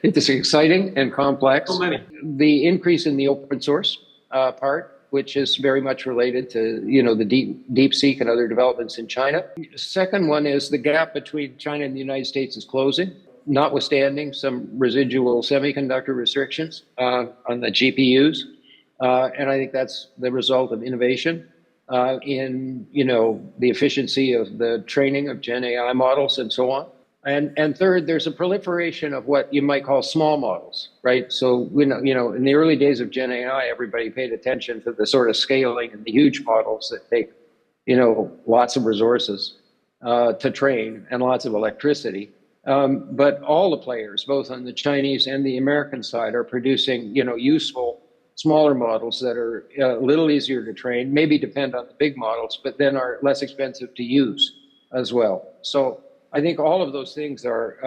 It's exciting and complex. So many. The increase in the open source part, which is very much related to, the DeepSeek and other developments in China. Second one is the gap between China and the United States is closing, notwithstanding some residual semiconductor restrictions on the GPUs. And I think that's the result of innovation in, the efficiency of the training of Gen AI models and so on. And third, there's a proliferation of what you might call small models, right? So, in the early days of Gen AI, everybody paid attention to the sort of scaling and the huge models that take, lots of resources to train and lots of electricity. But all the players, both on the Chinese and the American side, are producing, useful smaller models that are a little easier to train, maybe depend on the big models, but then are less expensive to use as well. So I think all of those things are,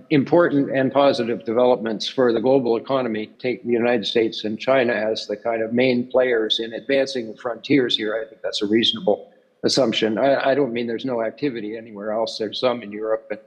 important and positive developments for the global economy. Take the United States and China as the kind of main players in advancing the frontiers here. I think that's a reasonable assumption. I don't mean there's no activity anywhere else. There's some in Europe and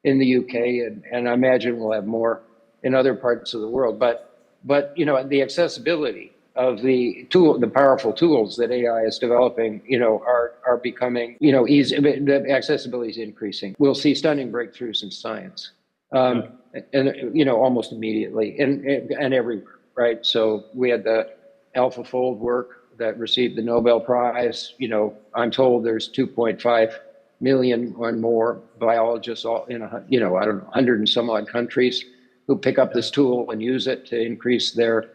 in the UK, and I imagine we'll have more in other parts of the world. But the accessibility of the powerful tools that AI is developing, are becoming, easy. The accessibility is increasing. We'll see stunning breakthroughs in science, and almost immediately, and everywhere, right? So we had the AlphaFold work that received the Nobel Prize. I'm told there's 2.5 million or more biologists all in 100 and some odd countries who pick up this tool and use it to increase their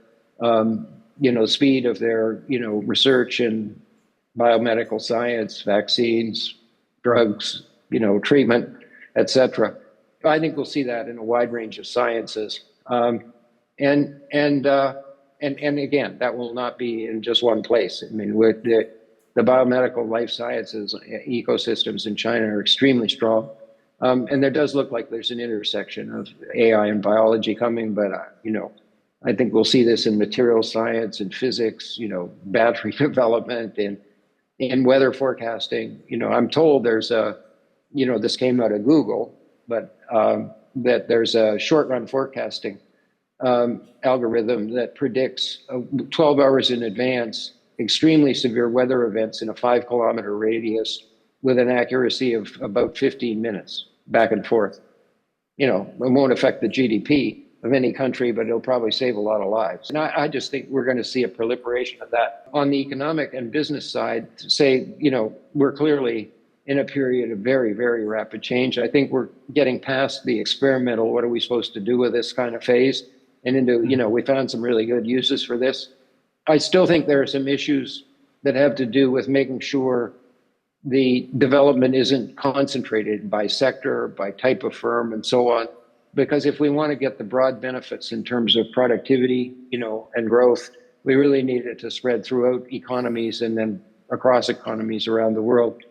speed of their, research in biomedical science, vaccines, drugs, treatment, et cetera. I think we'll see that in a wide range of sciences. And again, that will not be in just one place. I mean, with the biomedical life sciences ecosystems in China are extremely strong. And there does look like there's an intersection of AI and biology coming, but, I think we'll see this in material science and physics, battery development and in weather forecasting. I'm told there's this came out of Google, but that there's a short run forecasting algorithm that predicts 12 hours in advance extremely severe weather events in a 5-kilometer radius with an accuracy of about 15 minutes back and forth. It won't affect the GDP of any country, but it'll probably save a lot of lives. And I just think we're going to see a proliferation of that. On the economic and business side, to say, we're clearly in a period of very, very rapid change. I think we're getting past the experimental, what are we supposed to do with this kind of phase, and into, we found some really good uses for this. I still think there are some issues that have to do with making sure the development isn't concentrated by sector, by type of firm, and so on. Because if we want to get the broad benefits in terms of productivity, and growth, we really need it to spread throughout economies and then across economies around the world.